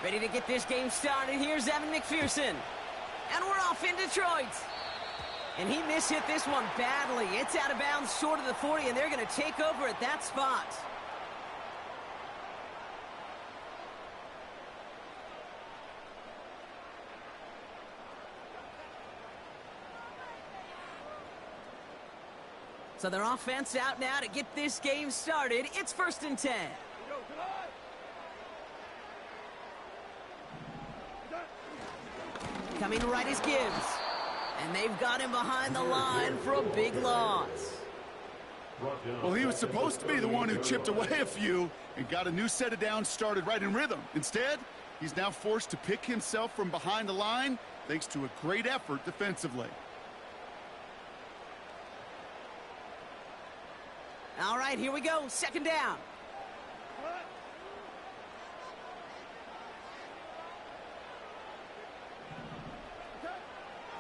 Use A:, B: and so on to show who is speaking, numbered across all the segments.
A: Ready to get this game started. Here's Evan McPherson. And we're off in Detroit. And he mishit this one badly. It's out of bounds short of the 40, and they're going to take over at that spot. So their offense out now to get this game started. It's 1st and 10. Coming right is Gibbs. And they've got him behind the line for a big loss.
B: Well, he was supposed to be the one who chipped away a few and got a new set of downs started right in rhythm. Instead, he's now forced to pick himself from behind the line thanks to a great effort defensively.
A: All right, here we go. 2nd down.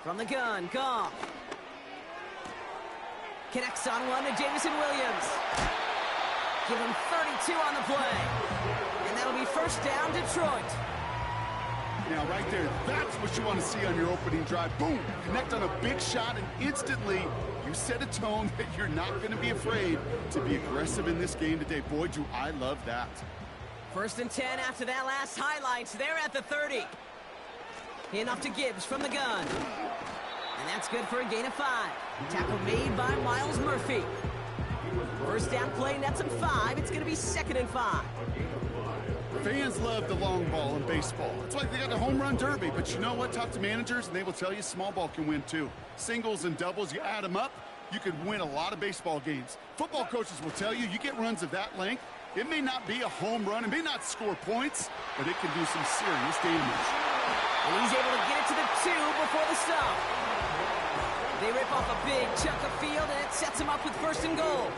A: From the gun, Goff. Connects on one to Jameson Williams. Give him 32 on the play. And that'll be 1st down, Detroit.
B: Now, right there, that's what you want to see on your opening drive. Boom! Connect on a big shot, and instantly you set a tone that you're not going to be afraid to be aggressive in this game today. Boy, do I love that.
A: 1st and 10 after that last highlights. They're at the 30. Enough to Gibbs from the gun. And that's good for a gain of 5. Tackle made by Myles Murphy. 1st down play, nets him 5. It's going to be 2nd and 5.
B: Fans love the long ball in baseball. It's like they got the home run derby. But you know what? Talk to managers, and they will tell you small ball can win too. Singles and doubles, you add them up, you could win a lot of baseball games. Football coaches will tell you, you get runs of that length, it may not be a home run, it may not score points, but it can do some serious damage.
A: And he's able to get it to the 2 before the stop. They rip off a big chunk of field, and it sets him up with 1st and goal.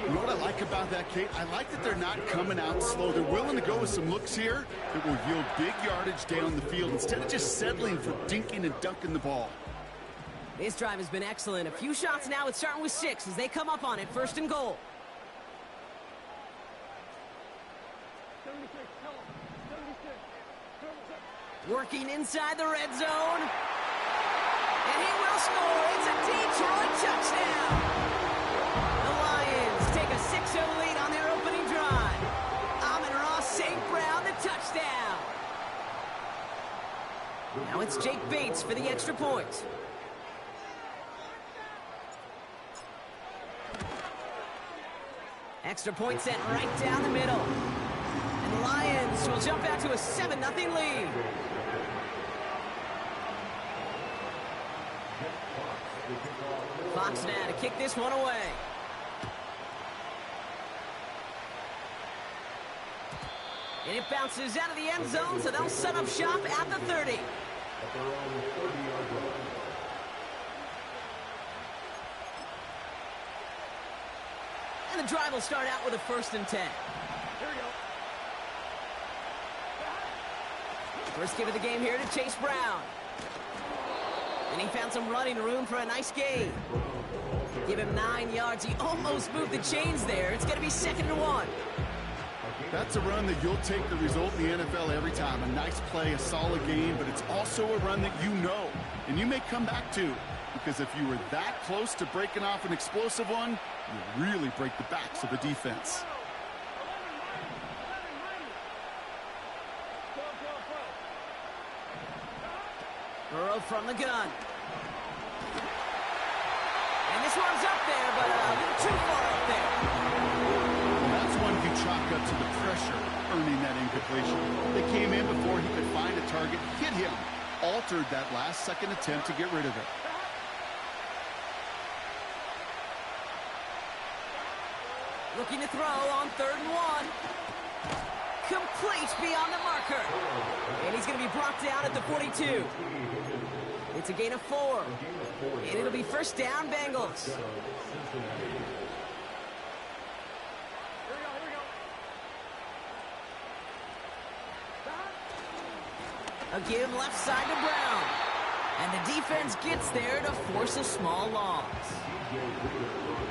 B: You know what I like about that, Kate? I like that they're not coming out slow. They're willing to go with some looks here that will yield big yardage down the field instead of just settling for dinking and dunking the ball.
A: This drive has been excellent. A few shots now. It's starting with 6 as they come up on it. 1st and goal. Working inside the red zone. And he will score. It's a Detroit touchdown. The Lions take a 6-0 lead on their opening drive. Amon-Ra St. Brown, the touchdown. Now it's Jake Bates for the extra point. Extra point sent right down the middle. And the Lions will jump out to a 7-0 lead. Fox now to kick this one away. And it bounces out of the end zone, so they'll set up shop at the 30. And the drive will start out with a 1st and 10. Here we go. First give of the game here to Chase Brown. And he found some running room for a nice gain. Give him 9 yards. He almost moved the chains there. It's going to be 2nd and 1.
B: That's a run that you'll take the result in the NFL every time. A nice play, a solid game, but it's also a run that you know, and you may come back to, because if you were that close to breaking off an explosive one, you really break the backs of the defense.
A: Burrow from the gun. And this one's up there, but a little too far up there.
B: That's one you chalk up to the pressure earning that incompletion. They came in before he could find a target, hit him, altered that last-second attempt to get rid of it.
A: Looking to throw on 3rd and 1. Complete beyond the marker. And he's going to be brought down at the 42. It's a gain of 4. And it'll be 1st down, Bengals. A give left side to Brown. And the defense gets there to force a small loss.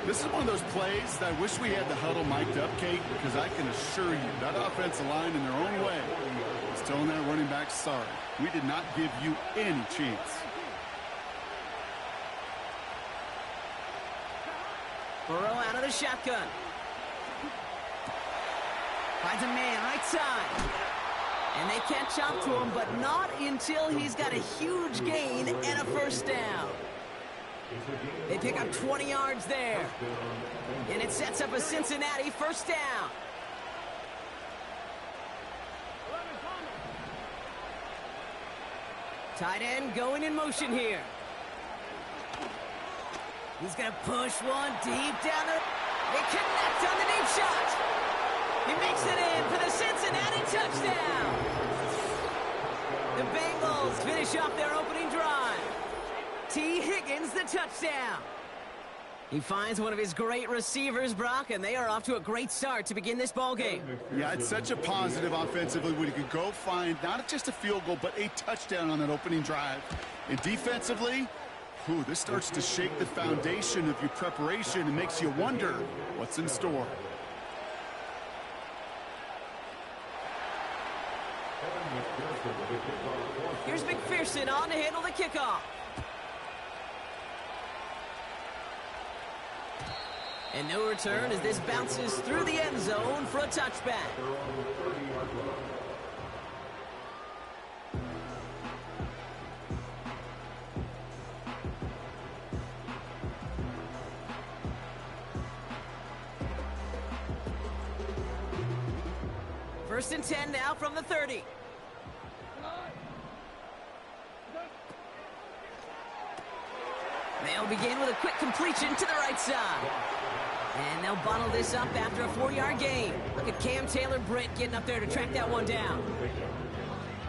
B: This is one of those plays that I wish we had the huddle mic'd up, Kate, because I can assure you that offensive line in their own way is telling that running back, sorry, we did not give you any chance.
A: Burrow out of the shotgun. Finds a man right side. And they catch up to him, but not until he's got a huge gain and a first down. They pick up 20 yards there. And it sets up a Cincinnati first down. Tight end going in motion here. He's going to push one deep down the... They connect on the deep shot. He makes it in for the Cincinnati touchdown. The Bengals finish off their opening drive. T. Higgins, the touchdown. He finds one of his great receivers, Brock, and they are off to a great start to begin this ballgame.
B: Yeah, it's such a positive offensively when you could go find not just a field goal, but a touchdown on that opening drive. And defensively, this starts to shake the foundation of your preparation and makes you wonder what's in store.
A: Here's McPherson on to handle the kickoff. And no return as this bounces through the end zone for a touchback. First and 10 now from the 30. They'll begin with a quick completion to the right side. And they'll bottle this up after a 4-yard gain. Look at Cam Taylor-Britt getting up there to track that one down.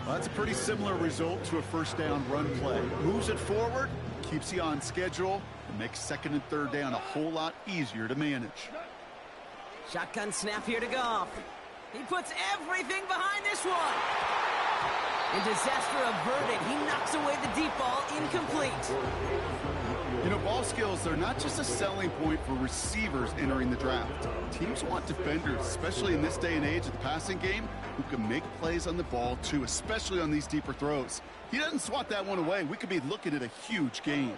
B: Well, that's a pretty similar result to a first down run play. Moves it forward, keeps you on schedule, and makes second and third down a whole lot easier to manage.
A: Shotgun snap here to Goff. He puts everything behind this one. And disaster averted. He knocks away the deep ball, incomplete.
B: You know, ball skills are not just a selling point for receivers entering the draft. Teams want defenders, especially in this day and age of the passing game, who can make plays on the ball too, especially on these deeper throws. He doesn't swat that one away. We could be looking at a huge gain.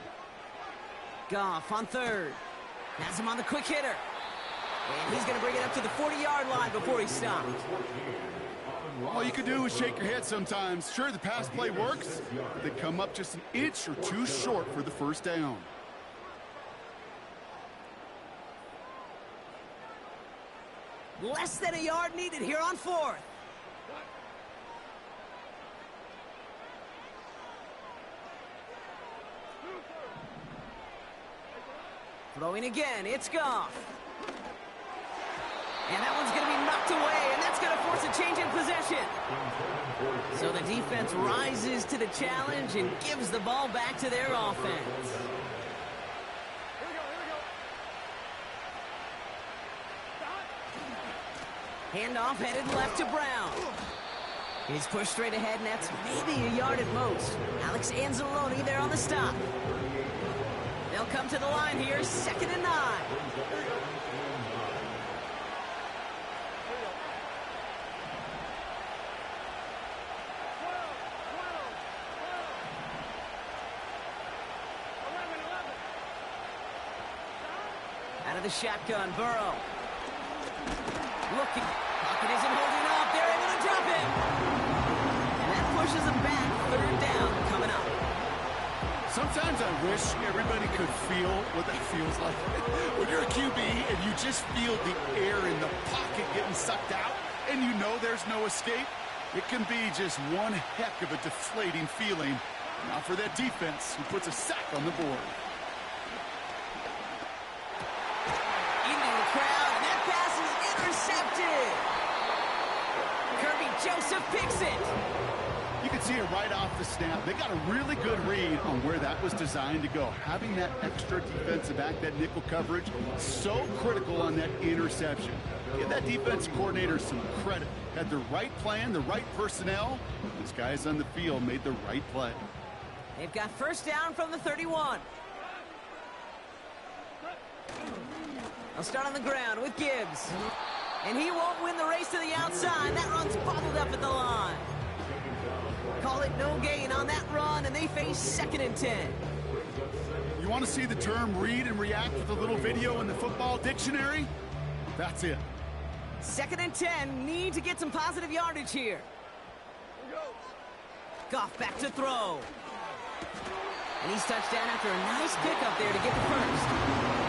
A: Goff on third. Has him on the quick hitter. And he's going to bring it up to the 40-yard line before he stops.
B: All you can do is shake your head sometimes. Sure, the pass play works, but they come up just an inch or two short for the first down.
A: Less than a yard needed here on fourth. Throwing again, it's Goff. And that one's going to be knocked away, and that's going to force a change in possession. So the defense rises to the challenge and gives the ball back to their offense. Handoff headed left to Brown. He's pushed straight ahead, and that's maybe a yard at most. Alex Anzalone there on the stop. They'll come to the line here, 2nd and 9. Out of the shotgun, Burrow. Looking. Pocket isn't holding up. They're able to drop him. And that pushes them back. 3rd down coming up.
B: Sometimes I wish everybody could feel what that feels like. When you're a QB and you just feel the air in the pocket getting sucked out and you know there's no escape, it can be just one heck of a deflating feeling. Now for that defense who puts a sack on the board.
A: Intercepted. Kirby Joseph picks it.
B: You can see it right off the snap. They got a really good read on where that was designed to go. Having that extra defensive back, that nickel coverage, so critical on that interception. Give that defense coordinator some credit. Had the right plan, the right personnel. These guys on the field made the right play.
A: They've got first down from the 31. They'll start on the ground with Gibbs. And he won't win the race to the outside. That run's bottled up at the line. call it no gain on that run, and they face 2nd and 10.
B: You want to see the term read and react with a little video in the football dictionary? That's it.
A: 2nd and 10, need to get some positive yardage here. Goff back to throw. And he's touched down after a nice pickup there to get the first.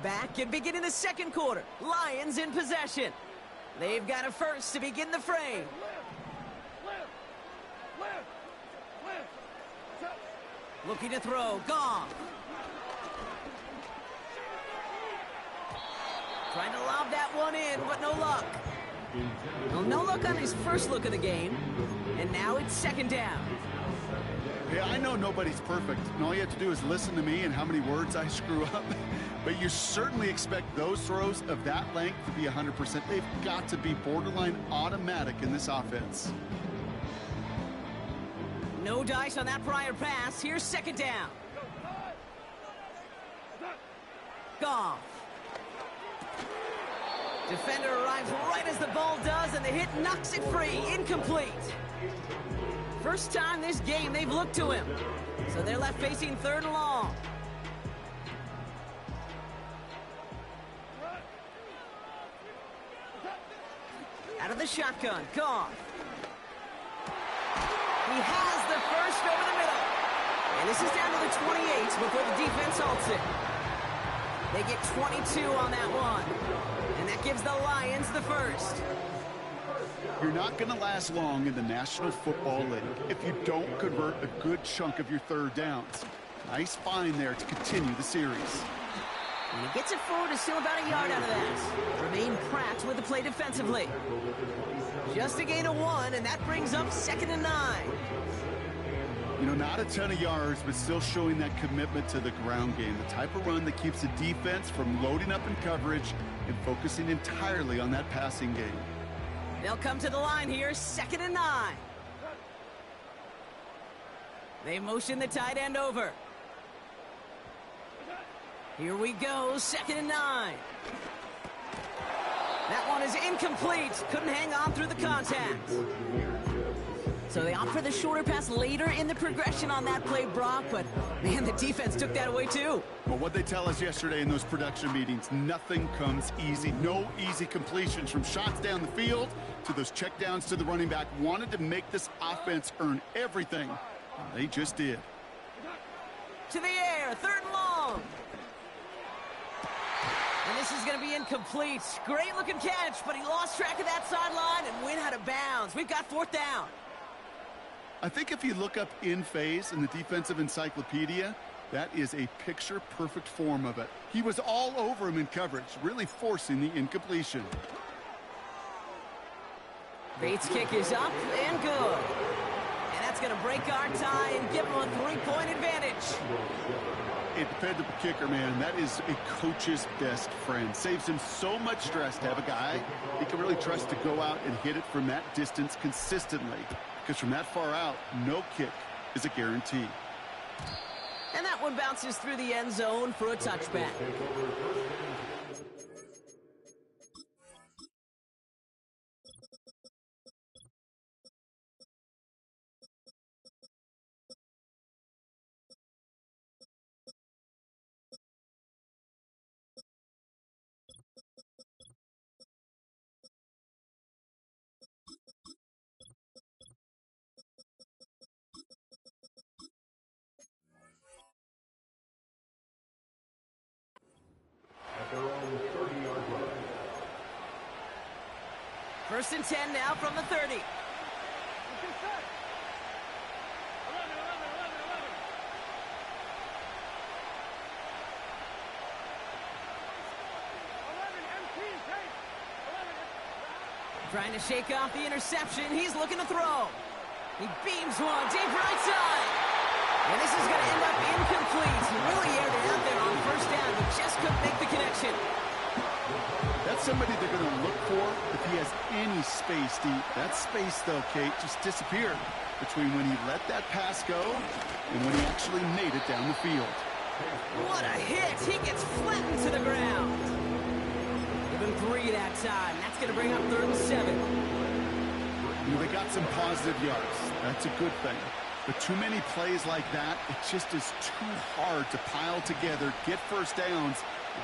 A: Back and beginning the 2nd quarter. Lions in possession. They've got a first to begin the frame. Looking to throw. Goff. Trying to lob that one in, but no luck. Well, no luck on his first look of the game. And now it's 2nd down.
B: Yeah, I know nobody's perfect, and all you have to do is listen to me and how many words I screw up. But you certainly expect those throws of that length to be 100%. They've got to be borderline automatic in this offense.
A: No dice on that prior pass. Here's 2nd down. Goff. Defender arrives right as the ball does, and the hit knocks it free. Incomplete. First time this game they've looked to him. So they're left facing 3rd and long. Out of the shotgun, Goff. He has the first over the middle. And this is down to the 28 before the defense halts it. They get 22 on that one. And that gives the Lions the first.
B: You're not going to last long in the National Football League if you don't convert a good chunk of your 3rd downs. Nice find there to continue the series.
A: And he gets it forward to still about a yard out of that. Jermaine Pratt with the play defensively. Just a gain of 1, and that brings up 2nd and 9.
B: You know, not a ton of yards, but still showing that commitment to the ground game. The type of run that keeps the defense from loading up in coverage and focusing entirely on that passing game.
A: They'll come to the line here, 2nd and 9. They motion the tight end over. Here we go, 2nd and 9. That one is incomplete. Couldn't hang on through the contact. So they opt for the shorter pass later in the progression on that play, Brock, but man, the defense took that away too.
B: Well, what they tell us yesterday in those production meetings, nothing comes easy. No easy completions from shots down the field to those checkdowns to the running back. Wanted to make this offense earn everything. They just did.
A: To the air, 3rd and long. And this is going to be incomplete. Great looking catch, but he lost track of that sideline and went out of bounds. We've got 4th down.
B: I think if you look up in phase in the defensive encyclopedia, that is a picture-perfect form of it. He was all over him in coverage, really forcing the incompletion.
A: Bates' kick is up and good. And that's going to break our tie and give him a 3-point advantage.
B: A dependable kicker, man. That is a coach's best friend. Saves him so much stress to have a guy he can really trust to go out and hit it from that distance consistently. Because from that far out, no kick is a guarantee.
A: And that one bounces through the end zone for a touchback. First and 10 now from the 30. Trying to shake off the interception. He's looking to throw. He beams one deep right side. And this is going to end up incomplete. He really aired it out there on first down, but just couldn't make the connection.
B: That's somebody they're going to look for if he has any space deep. That space, though, Kate, just disappeared between when he let that pass go and when he actually made it down the field.
A: What a hit. He gets flattened to the ground. Give him 3 that time. That's going to bring up 3rd and 7.
B: You know, they got some positive yards. That's a good thing. But too many plays like that, it just is too hard to pile together, get first downs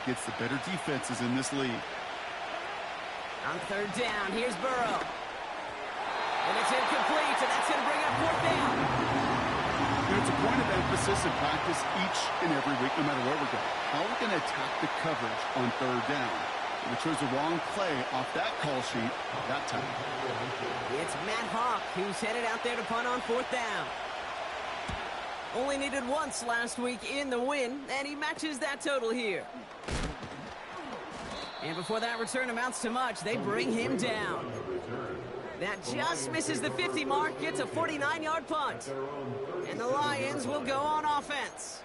B: against the better defenses in this league.
A: On 3rd down, here's Burrow. And it's incomplete, and that's going to bring up 4th down.
B: You know, it's a point of emphasis in practice each and every week, no matter where we go. How are we going to attack the coverage on 3rd down? We chose the wrong play off that call sheet that time.
A: It's Matt Hawk who's headed out there to punt on 4th down. Only needed once last week in the win, and he matches that total here. And before that return amounts to much, they bring him down. That just misses the 50 mark, gets a 49-yard punt. And the Lions will go on offense.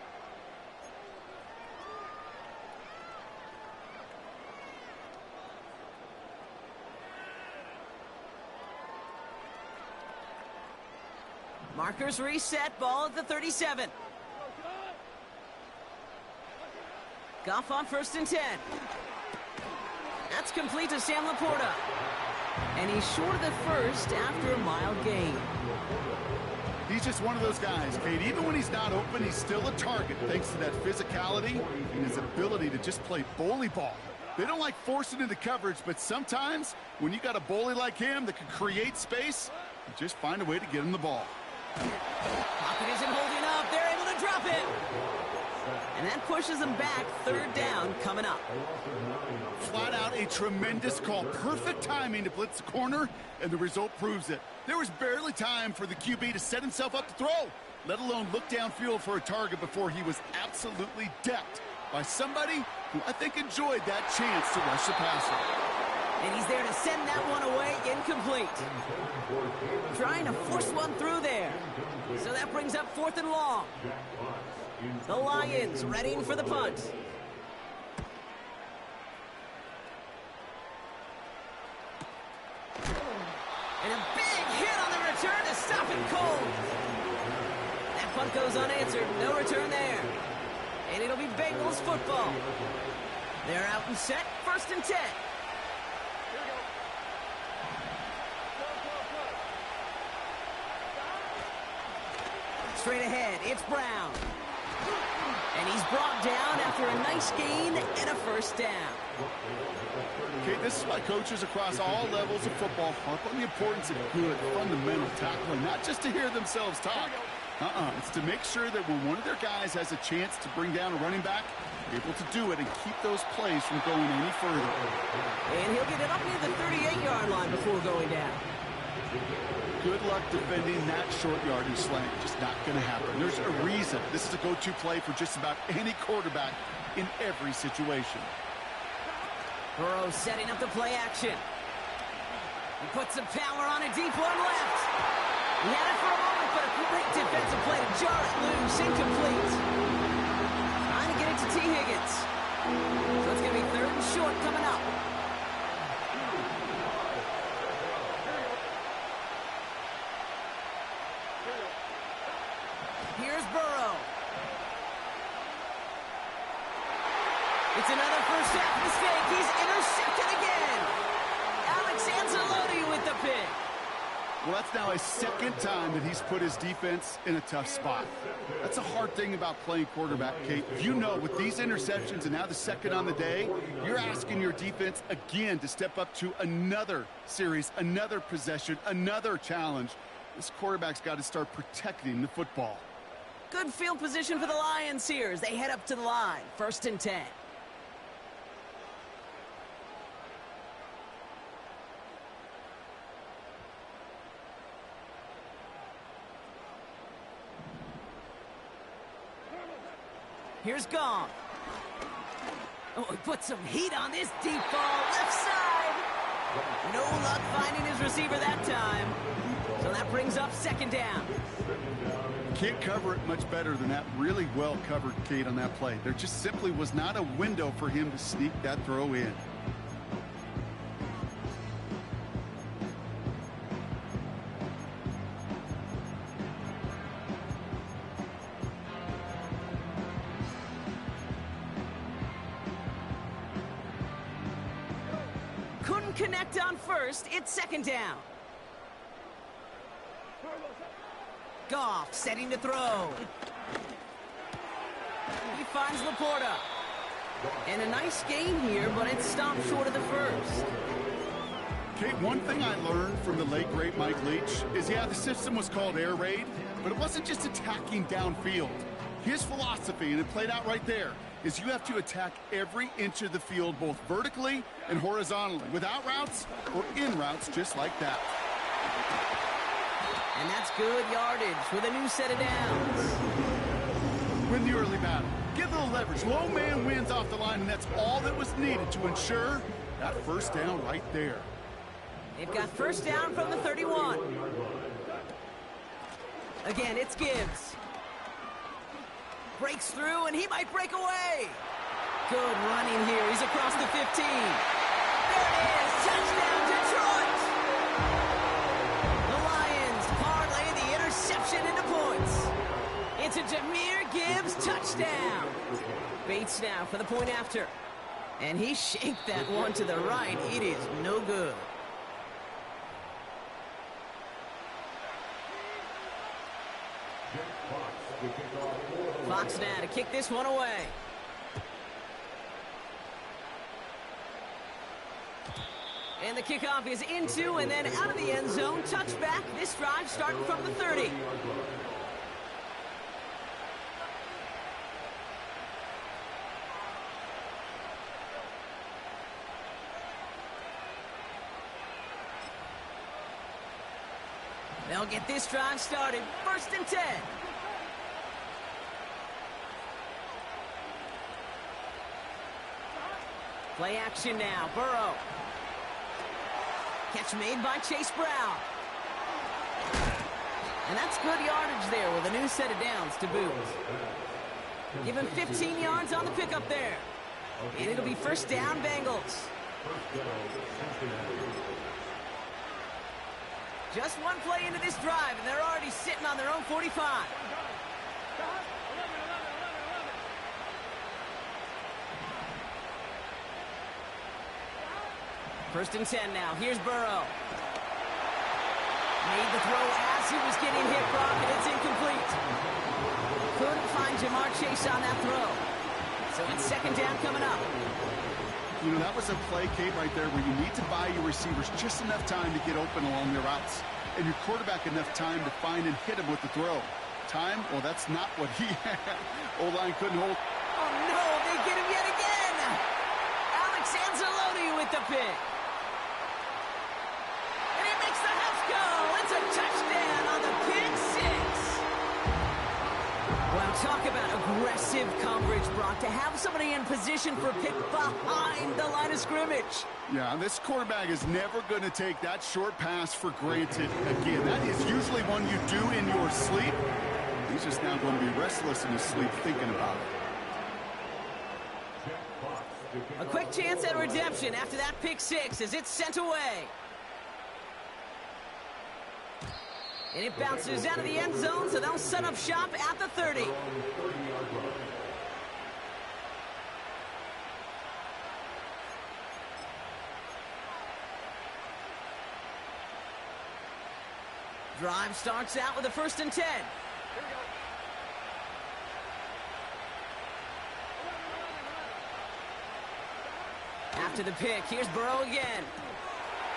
A: Markers reset, ball at the 37. Goff on 1st and 10. That's complete to Sam Laporta. And he's short of the first after a mile gain.
B: He's just one of those guys, Kate. Even when he's not open, he's still a target thanks to that physicality and his ability to just play bully ball. They don't like forcing into coverage, but sometimes when you got a bully like him that can create space, you just find a way to get him the ball.
A: Pocket isn't holding up. They're able to drop it. And that pushes them back. 3rd down coming up.
B: Flat out a tremendous call. Perfect timing to blitz the corner, and the result proves it. There was barely time for the QB to set himself up to throw, let alone look downfield for a target before he was absolutely decked by somebody who I think enjoyed that chance to rush the passer.
A: And he's there to send that one away, incomplete. Trying to force one through there. So that brings up 4th and long. The Lions readying for the punt. And a big hit on the return to stop it cold. That punt goes unanswered. No return there. And it'll be Bengals football. They're out and set. 1st and 10. Straight ahead, it's Brown. And he's brought down after a nice gain and a 1st down.
B: Okay, this is why coaches across all levels of football harp on the importance of good, fundamental tackling, not just to hear themselves talk. It's to make sure that when one of their guys has a chance to bring down a running back, they're able to do it and keep those plays from going any further.
A: And he'll get it up near the 38-yard line before going down.
B: Good luck defending that short yardage slant. Just not going to happen. There's a reason this is a go-to play for just about any quarterback in every situation.
A: Burrow setting up the play action. He puts some power on a deep one left. He had it for a moment, but a great defensive play to jar it loose. Incomplete. Trying to get it to T. Higgins. So it's going to be 3rd and short coming up. Here's Burrow. It's another first half mistake. He's intercepted again. Alex Anzalone with the pick.
B: Well, that's now a 2nd time that he's put his defense in a tough spot. That's a hard thing about playing quarterback, Kate. You know, with these interceptions and now the 2nd on the day, you're asking your defense again to step up to another series, another possession, another challenge. This quarterback's got to start protecting the football.
A: Good field position for the Lions here as they head up to the line. 1st and 10. Here's Goff. Oh, he put some heat on this deep ball. Left side. No luck finding his receiver that time. So that brings up second down.
B: Can't cover it much better than that. Really well covered, Kate, on that play. There just simply was not a window for him to sneak that throw in.
A: Couldn't connect on first. It's second down. Goff setting to throw. He finds Laporta. And a nice gain here, but it stopped short of the first.
B: Kate, one thing I learned from the late, great Mike Leach is, yeah, the system was called air raid, but it wasn't just attacking downfield. His philosophy, and it played out right there, is you have to attack every inch of the field, both vertically and horizontally, without routes or in routes just like that.
A: And that's good yardage with a new set of downs.
B: Win the early battle. Give a little leverage. Low man wins off the line, and that's all that was needed to ensure that first down right there.
A: They've got first down from the 31. Again, it's Gibbs. Breaks through, and he might break away. Good running here. He's across the 15. There it is. Touchdown, Detroit. The Lions parlay the interception into points. It's a Jahmyr Gibbs touchdown. Bates now for the point after. And he shanked that one to the right. It is no good. Fox now to kick this one away. And the kickoff is into and then out of the end zone. Touchback. This drive starting from the 30. They'll get this drive started. First and 10. Play action now. Burrow. Catch made by Chase Brown. And that's good yardage there with a new set of downs to boot. Give him 15 yards on the pickup there. And it'll be first down, Bengals. Just one play into this drive, and they're already sitting on their own 45. First and 10 now. Here's Burrow. Made the throw as he was getting hit, Brock, and it's incomplete. Couldn't find Jamar Chase on that throw. So it's second down coming up.
B: You know, that was a play, Kate, right there where you need to buy your receivers just enough time to get open along their routes. And your quarterback enough time to find and hit him with the throw. Time? Well, that's not what he had. O-line couldn't hold.
A: Oh, no, they get him yet again. Alex Anzalone with the pick. And he makes the half goal. It's a touchdown on the pick six. Well, talk about aggressive coverage, Brock, to have somebody in position for a pick behind the line of scrimmage.
B: Yeah, this quarterback is never going to take that short pass for granted again. That is usually one you do in your sleep. He's just now going to be restless in his sleep thinking about it.
A: A quick chance at redemption after that pick six as it's sent away. And it bounces out of the end zone, so they'll set up shop at the 30. Drive starts out with a first and 10. After the pick, here's Burrow again.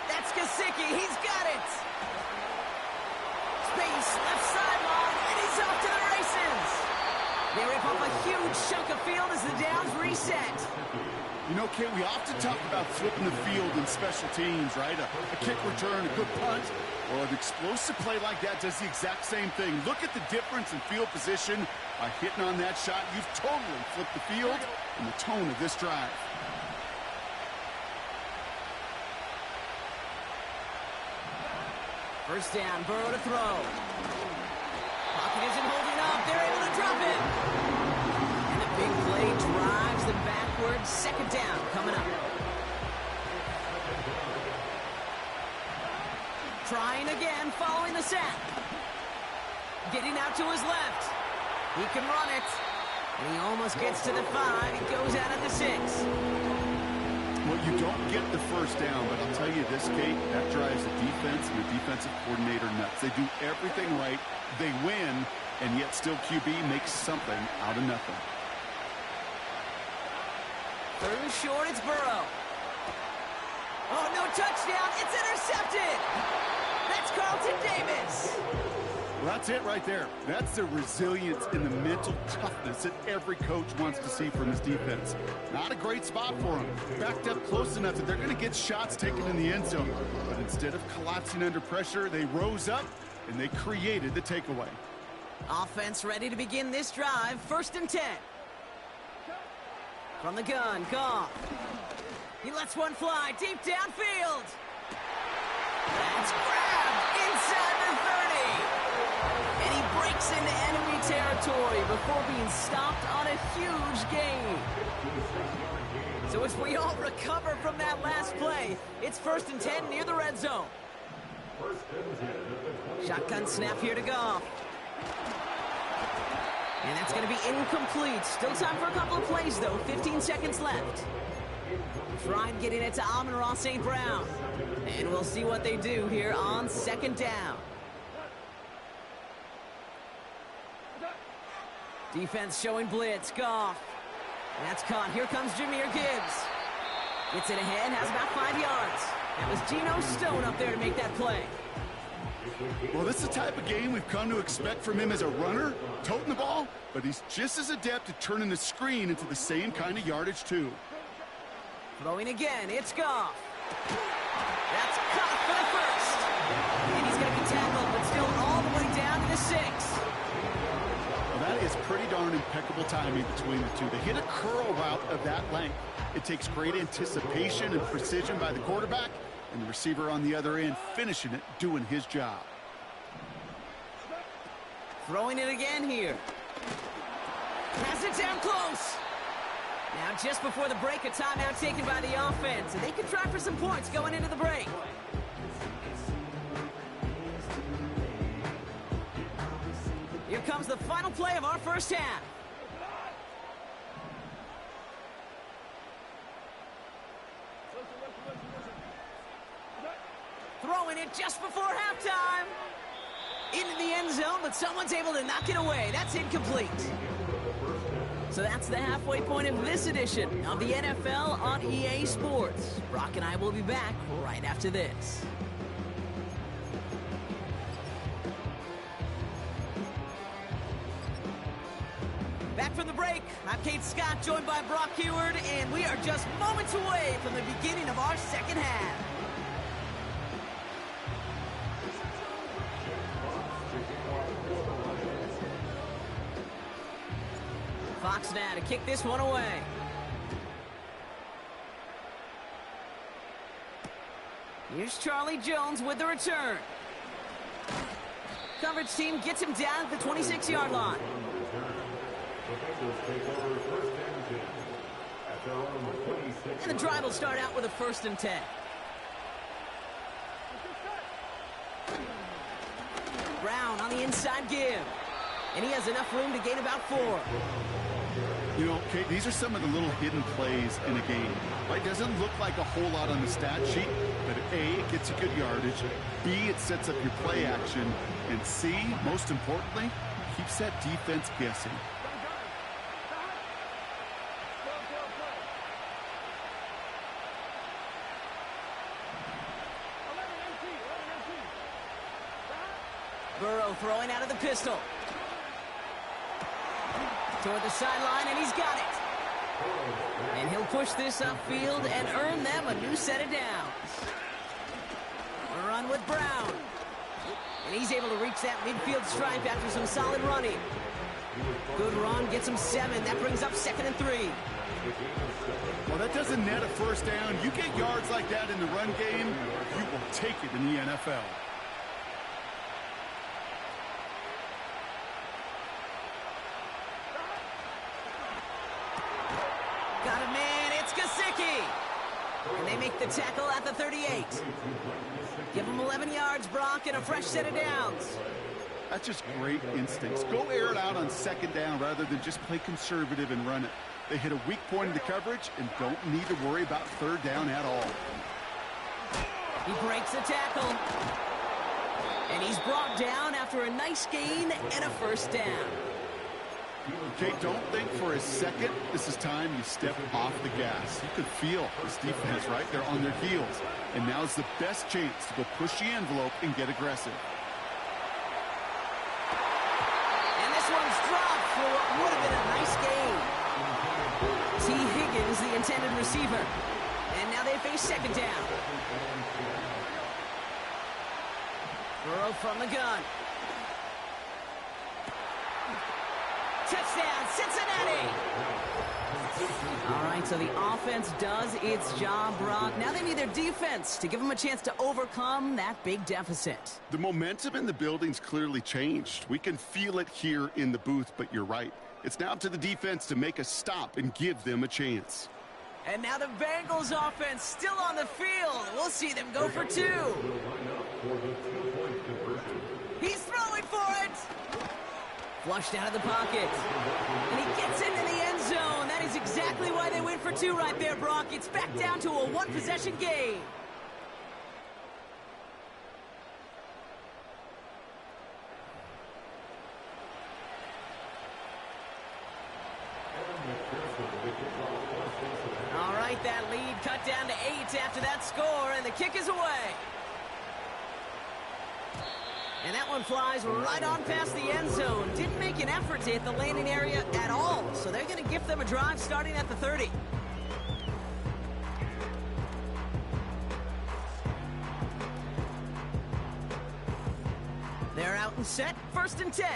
A: That's Gesicki. He's got it. Space, left sideline, and he's off to the races. They rip off a huge chunk of field as the downs reset.
B: You know, Kate, we often talk about flipping the field in special teams, right? A kick return, a good punt. Well, an explosive play like that does the exact same thing. Look at the difference in field position. By hitting on that shot, you've totally flipped the field and the tone of this drive.
A: First down, Burrow to throw. Pocket isn't holding up. They're able to drop it. And the big play drives them backwards. Second down coming up. Trying again, following the sack. Getting out to his left. He can run it. And he almost gets to the 5. He goes out at the 6.
B: Well, you don't get the first down, but I'll tell you this, Kate, that drives the defense and the defensive coordinator nuts. They do everything right. They win, and yet still QB makes something out of nothing.
A: Third and short, it's Burrow. Oh, no touchdown. It's intercepted. That's Carlton Davis.
B: Well, that's it right there. That's the resilience and the mental toughness that every coach wants to see from his defense. Not a great spot for him. Backed up close enough that they're going to get shots taken in the end zone. But instead of collapsing under pressure, they rose up and they created the takeaway.
A: Offense ready to begin this drive. First and 10. From the gun, Goff. He lets one fly deep downfield. That's grabbed inside the 30. And he breaks into enemy territory before being stopped on a huge gain. So as we all recover from that last play, it's first and 10 near the red zone. Shotgun snap here to Goff. And that's going to be incomplete. Still time for a couple of plays, though. 15 seconds left. Trying getting it to Amon-Ra St. Brown. And we'll see what they do here on second down. Defense showing blitz. Goff. And that's caught. Here comes Jahmyr Gibbs. Gets it ahead, has about 5 yards. That was Geno Stone up there to make that play.
B: Well, this is the type of game we've come to expect from him as a runner, toting the ball, but he's just as adept at turning the screen into the same kind of yardage, too.
A: Throwing again, it's Goff. That's caught for the first. And he's going to be tackled, but still all the way down to the 6.
B: Well, that is pretty darn impeccable timing between the two. They hit a curl route of that length. It takes great anticipation and precision by the quarterback, and the receiver on the other end finishing it, doing his job.
A: Throwing it again here. Has it down close. Now just before the break, a timeout taken by the offense, and they can try for some points going into the break. Here comes the final play of our first half. Throwing it just before halftime. Into the end zone, but someone's able to knock it away. That's incomplete. So that's the halfway point of this edition of the NFL on EA Sports. Brock and I will be back right after this. Back from the break, I'm Kate Scott, joined by Brock Huard, and we are just moments away from the beginning of our second half. Fox now to kick this one away. Here's Charlie Jones with the return. Coverage team gets him down at the 26-yard line. And the drive will start out with a first and 10. Brown on the inside give. And he has enough room to gain about 4.
B: You know, Kate, these are some of the little hidden plays in a game. Right? Doesn't look like a whole lot on the stat sheet, but A, it gets you good yardage. B, it sets up your play action. And C, most importantly, keeps that defense guessing.
A: Burrow throwing out of the pistol. Toward the sideline, and he's got it. And he'll push this upfield and earn them a new set of downs. A run with Brown. And he's able to reach that midfield stripe after some solid running. Good run, gets him 7. That brings up 2nd and 3.
B: Well, that doesn't net a first down. You get yards like that in the run game, you will take it in the NFL.
A: They make the tackle at the 38. Give them 11 yards, Brock, and a fresh set of downs.
B: That's just great instincts. Go air it out on second down rather than just play conservative and run it. They hit a weak point in the coverage and don't need to worry about third down at all.
A: He breaks the tackle. And he's brought down after a nice gain and a first down.
B: Okay, don't think for a second this is time you step off the gas. You could feel this defense right there on their heels. And now's the best chance to go push the envelope and get aggressive.
A: And this one's dropped for what would have been a nice gain. T. Higgins, the intended receiver. And now they face second down. Burrow from the gun. Touchdown, Cincinnati! All right, so the offense does its job, Brock. Now they need their defense to give them a chance to overcome that big deficit.
B: The momentum in the building's clearly changed. We can feel it here in the booth, but you're right. It's now up to the defense to make a stop and give them a chance.
A: And now the Bengals offense still on the field. We'll see them go for two. He's throwing for it. Flushed out of the pocket. And he gets into the end zone. That is exactly why they went for two right there, Brock. It's back down to a one-possession game. All right, that lead cut down to 8 after that score, and the kick is away. And that one flies right on past the end zone. Didn't make an effort to hit the landing area at all. So they're going to gift them a drive starting at the 30. They're out and set. 1st and 10.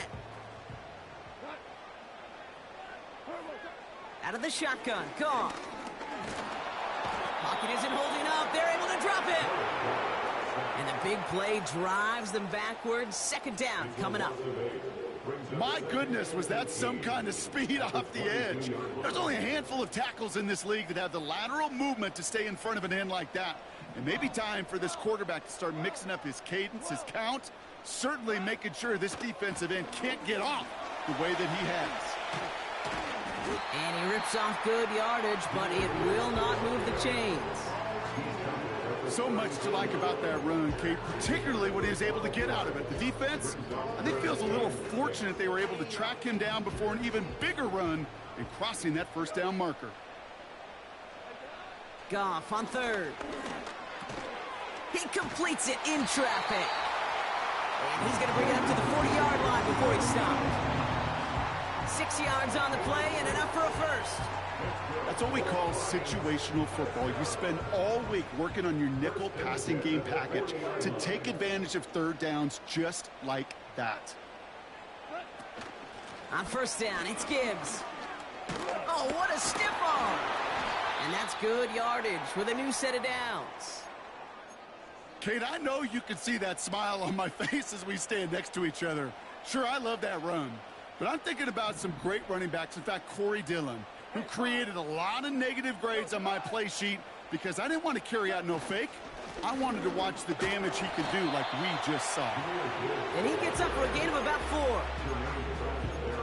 A: Out of the shotgun. Gone. Pocket isn't holding up. They're able to drop it. And the big play drives them backwards. 2nd down coming up.
B: My goodness, was that some kind of speed off the edge. There's only a handful of tackles in this league that have the lateral movement to stay in front of an end like that. It may be time for this quarterback to start mixing up his cadence, his count, certainly making sure this defensive end can't get off the way that he has.
A: And he rips off good yardage, but it will not move the chains.
B: So much to like about that run, Kate, particularly what he was able to get out of it. The defense, I think, feels a little fortunate they were able to track him down before an even bigger run and crossing that 1st down marker.
A: Goff on 3rd. He completes it in traffic. And he's going to bring it up to the 40-yard line before he stops. 6 yards on the play and enough for a first.
B: That's what we call situational football. You spend all week working on your nickel passing game package to take advantage of 3rd downs just like that.
A: On 1st down, it's Gibbs. Oh, what a stiff arm. And that's good yardage with a new set of downs.
B: Kate, I know you can see that smile on my face as we stand next to each other. Sure, I love that run. But I'm thinking about some great running backs. In fact, Corey Dillon, who created a lot of negative grades on my play sheet because I didn't want to carry out no fake. I wanted to watch the damage he could do like we just saw.
A: And he gets up for a gain of about 4.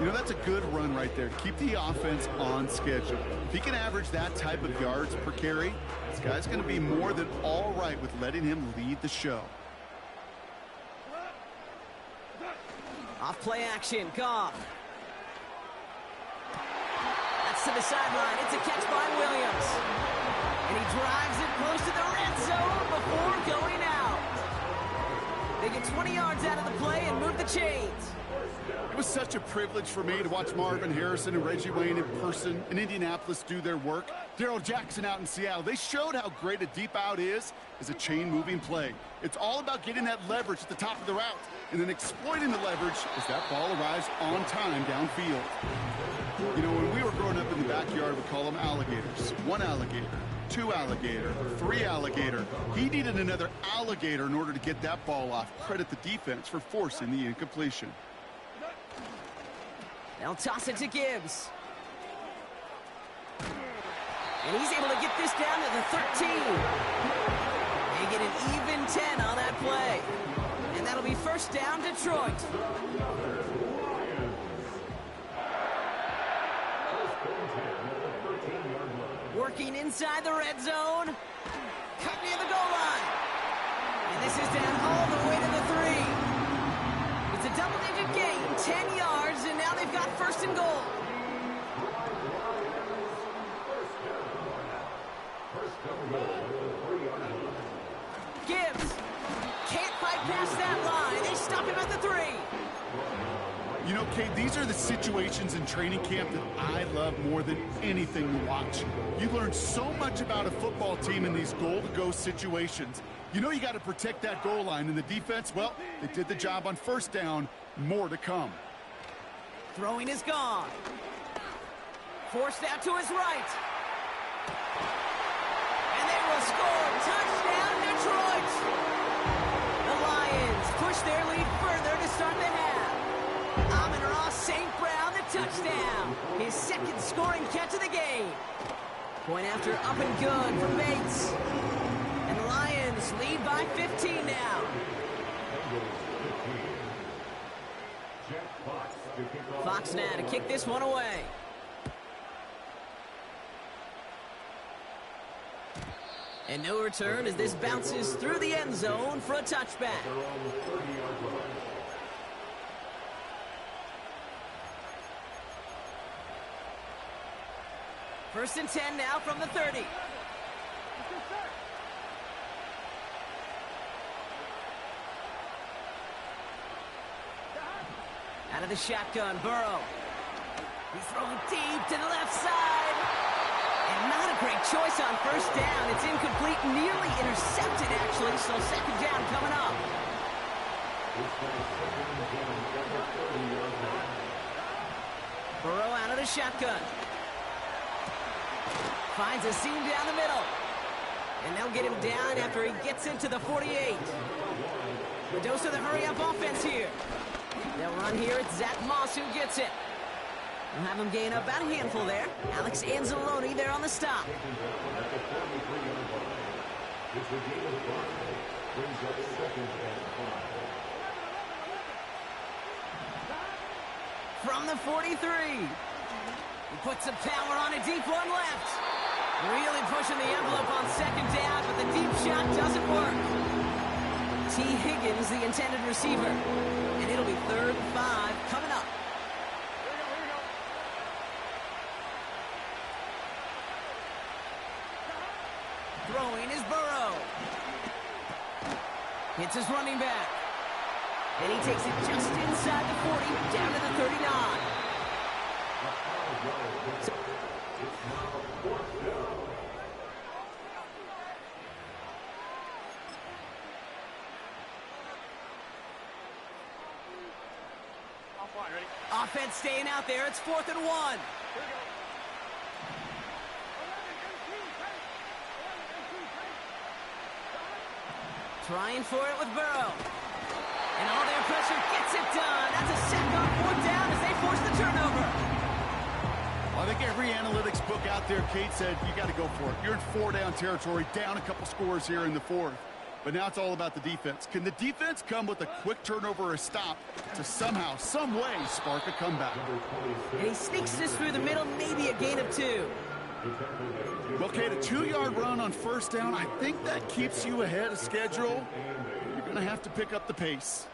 B: You know, that's a good run right there to keep the offense on schedule. If he can average that type of yards per carry, this guy's going to be more than all right with letting him lead the show.
A: Off play action, Goff. That's to the sideline. It's a catch by Williams. And he drives it close to the red zone before going out. They get 20 yards out of the play and move the chains.
B: It was such a privilege for me to watch Marvin Harrison and Reggie Wayne in person in Indianapolis do their work. Darrell Jackson out in Seattle. They showed how great a deep out is as a chain-moving play. It's all about getting that leverage at the top of the route and then exploiting the leverage as that ball arrives on time downfield. You know, when we were growing up in the backyard, we call them alligators. 1 alligator, 2 alligator, 3 alligator. He needed another alligator in order to get that ball off. Credit the defense for forcing the incompletion.
A: They'll toss it to Gibbs. And he's able to get this down to the 13. They get an even 10 on that play. And that'll be first down, Detroit. Working inside the red zone. Cut near the goal line. And this is down all the way to the 3. It's a double-digit gain, 10 yards, and now they've got first and goal. Gibbs can't fight past that line. They stop him at the 3.
B: You know, Kate, these are the situations in training camp that I love more than anything to watch. You learn so much about a football team in these goal-to-go situations. You know you got to protect that goal line, and the defense, well, they did the job on first down. More to come.
A: Throwing is gone. Forced out to his right. And they will score. Touchdown, Detroit! The Lions push their lead further to start the half. Amon-Ra St. Brown, the touchdown. His second scoring catch of the game. Point after up and good from Bates. And the Lions lead by 15 now. Fox now to kick this one away. And no return as this bounces through the end zone for a touchback. First and 10 now from the 30. Out of the shotgun, Burrow. He's throwing deep to the left side. And not a great choice on first down. It's incomplete, nearly intercepted, actually. So second down coming up. Burrow out of the shotgun. Finds a seam down the middle. And they'll get him down after he gets into the 48. The dose of the hurry-up offense here. They'll run here. It's Zach Moss who gets it. We'll have him gain up about a handful there. Alex Anzalone there on the stop. From the 43. He puts some power on a deep one left. Really pushing the envelope on second down, but the deep shot doesn't work. T. Higgins, the intended receiver. And it'll be 3rd and 5 coming up. Throwing is Burrow. Hits his running back. And he takes it just inside the 40, down to the 39. Offense staying out there. It's 4th and 1. Trying for it with Burrow. And all their pressure gets it done. That's a sack on 4th down as they force the turnover.
B: Well, I think every analytics book out there, Kate, said you got to go for it. You're in 4-down territory, down a couple scores here in the 4th. But now it's all about the defense. Can the defense come with a quick turnover or a stop to somehow, some way, spark a comeback?
A: And he sneaks this through the middle, maybe a gain of 2.
B: Well, Kate, a 2-yard run on first down, I think that keeps you ahead of schedule. You're going to have to pick up the pace.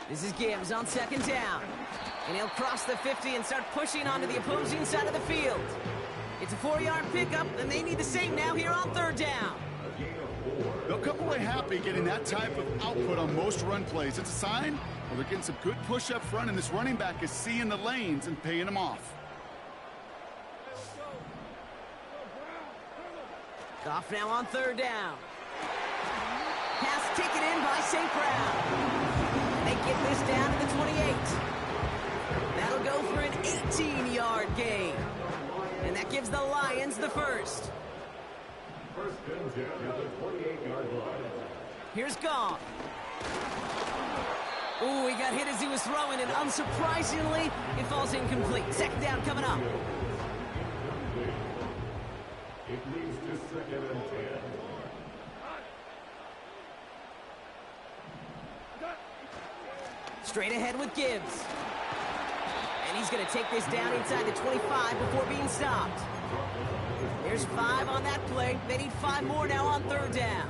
A: This is Gibbs on second down. And he'll cross the 50 and start pushing onto the opposing side of the field. It's a 4-yard pickup, and they need the same now here on 3rd down.
B: They'll come away happy getting that type of output on most run plays. It's a sign well, they're getting some good push up front, and this running back is seeing the lanes and paying them off.
A: Goff now on 3rd down. Pass taken in by St. Brown. They get this down to the 28. That'll go for an 18-yard gain. And that gives the Lions the first. Here's Goff. Ooh, he got hit as he was throwing, and unsurprisingly, it falls incomplete. Second down coming up.
C: It leads to 2nd and 10.
A: Straight ahead with Gibbs. And he's going to take this down inside the 25 before being stopped. There's 5 on that play. They need 5 more now on 3rd down.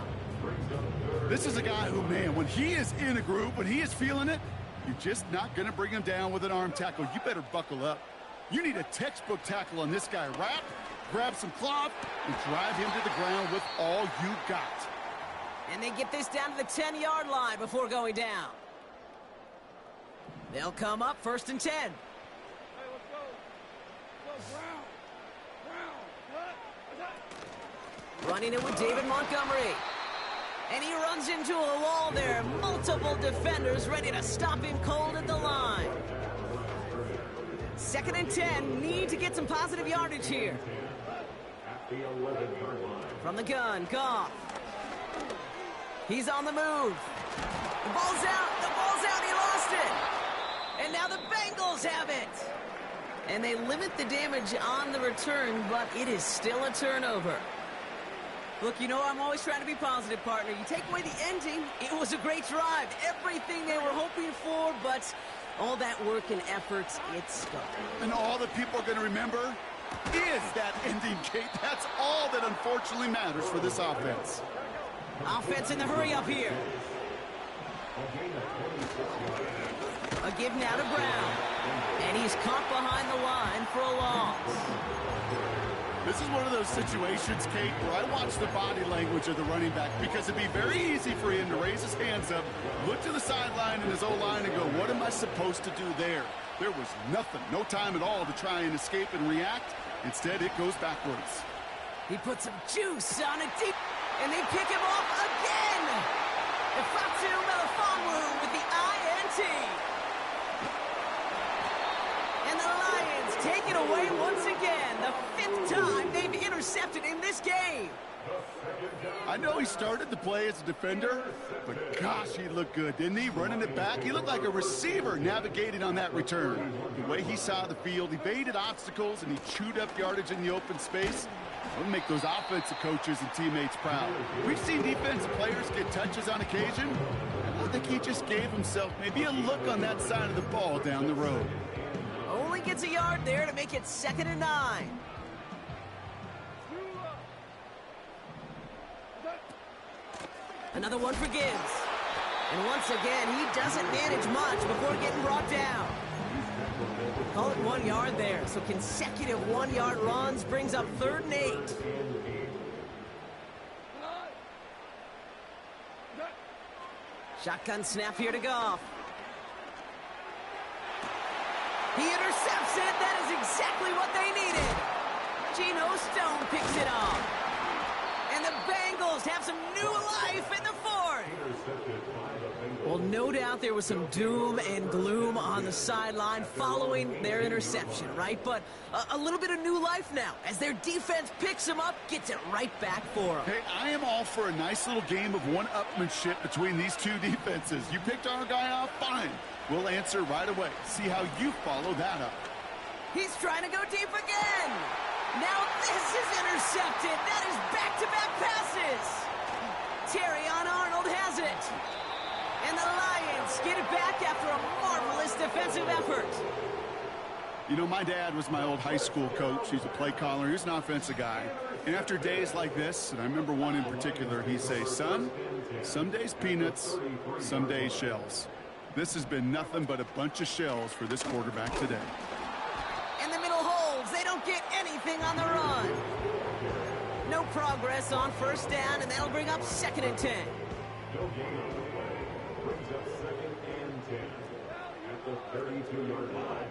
B: This is a guy who, man, when he is in a groove, when he is feeling it, you're just not going to bring him down with an arm tackle. You better buckle up. You need a textbook tackle on this guy. Wrap, grab some cloth, and drive him to the ground with all you got.
A: And they get this down to the 10-yard line before going down. They'll come up 1st and 10.
D: Hey, let's go. Brown.
A: Running it with David Montgomery. And he runs into a wall there. Multiple defenders ready to stop him cold at the line. 2nd and 10. Need to get some positive yardage here. From the gun, Goff. He's on the move. The ball's out. The ball's out. He lost it. And now the Bengals have it. And they limit the damage on the return, but it is still a turnover. Look, you know, I'm always trying to be positive, partner. You take away the ending, it was a great drive. Everything they were hoping for, but all that work and effort, it's gone.
B: And all that people are going to remember is that ending, Kate. That's all that unfortunately matters for this offense.
A: Offense in the hurry up here. A give now to Brown. And he's caught behind the line for a loss.
B: This is one of those situations, Kate, where I watch the body language of the running back because it'd be very easy for him to raise his hands up, look to the sideline in his O-line and go, what am I supposed to do there? There was nothing, no time at all to try and escape and react. Instead, it goes backwards.
A: He put some juice on it deep, and they pick him off again. Ifatu Melifonwu with the INT. And the Lions take it away once again. The 5th time they've intercepted in this game.
B: I know he started the play as a defender, but gosh, he looked good, didn't he? Running it back, he looked like a receiver navigating on that return. The way he saw the field, evaded obstacles, and he chewed up yardage in the open space. It'll make those offensive coaches and teammates proud. We've seen defensive players get touches on occasion. I think he just gave himself maybe a look on that side of the ball down the road.
A: Only gets a yard there to make it 2nd and 9. Another one for Gibbs. And once again, he doesn't manage much before getting brought down. Call it 1 yard there. So consecutive 1-yard runs brings up 3rd and 8. Shotgun snap here to Goff. He intercepts it. That is exactly what they needed. Geno Stone picks it off. And the Bengals have some new life in the 4th. Well, no doubt there was some doom and gloom on the sideline following their interception, right? But a little bit of new life now as their defense picks them up, gets it right back for them.
B: Hey, I am all for a nice little game of one-upmanship between these two defenses. You picked our guy off, fine. We'll answer right away. See how you follow that up.
A: He's trying to go deep again. Now this is intercepted. That is back-to-back passes. Terrion Arnold has it. And the Lions get it back after a marvelous defensive effort.
B: You know, my dad was my old high school coach. He's a play caller. He was an offensive guy. And after days like this, and I remember one in particular, he'd say, son, some days peanuts, some days shells. This has been nothing but a bunch of shells for this quarterback today.
A: And the middle holds. They don't get anything on the run. No progress on 1st down, and that'll bring up 2nd and 10.
C: Brings up 2nd and 10 at the 32-yard line.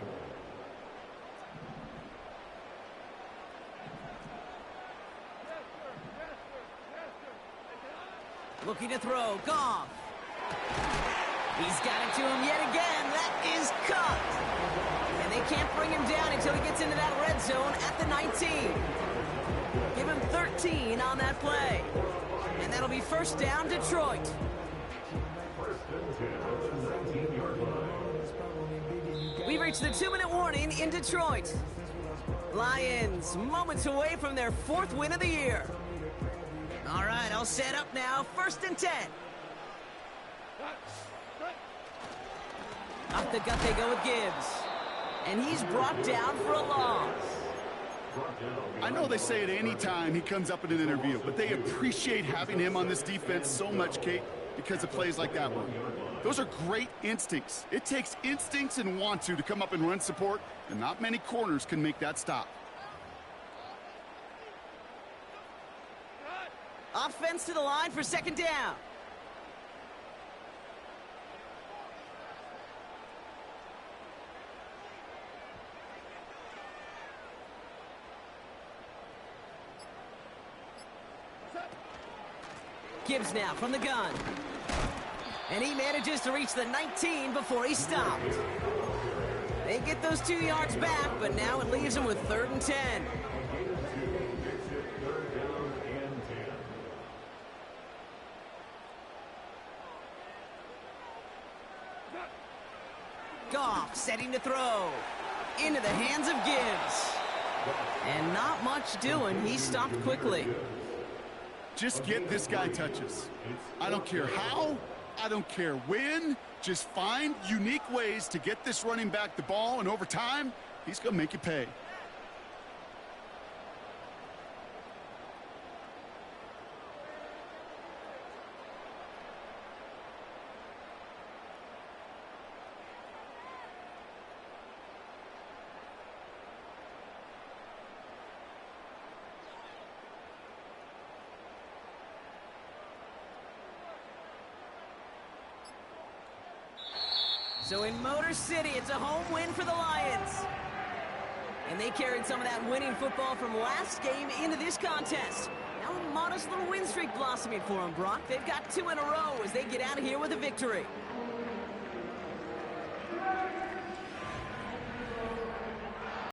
A: Looking to throw. Goff. He's got it to him yet again. That is cut. And they can't bring him down until he gets into that red zone at the 19. Give him 13 on that play. And that'll be 1st down, Detroit.
C: 1st and 10 at the 19-yard
A: reached the 2-minute warning in Detroit. Lions, moments away from their 4th win of the year. All right, all set up now. 1st and 10. Up the gut they go with Gibbs. And he's brought down for a loss.
B: I know they say it any time he comes up in an interview, but they appreciate having him on this defense so much, Kate, because of plays like that one. Those are great instincts. It takes instincts and want to come up and run support, and not many corners can make that stop.
A: Offense to the line for 2nd down. Gibbs now from the gun. And he manages to reach the 19 before he stopped. They get those 2 yards back, but now it leaves him with 3rd and 10. Goff setting to throw. Into the hands of Gibbs. And not much doing. He stopped quickly.
B: Just get this guy touches. I don't care how, I don't care when. Just find unique ways to get this running back the ball, and over time, he's going to make you pay.
A: So in Motor City, it's a home win for the Lions. And they carried some of that winning football from last game into this contest. Now a modest little win streak blossoming for them, Brock. They've got 2 in a row as they get out of here with a victory.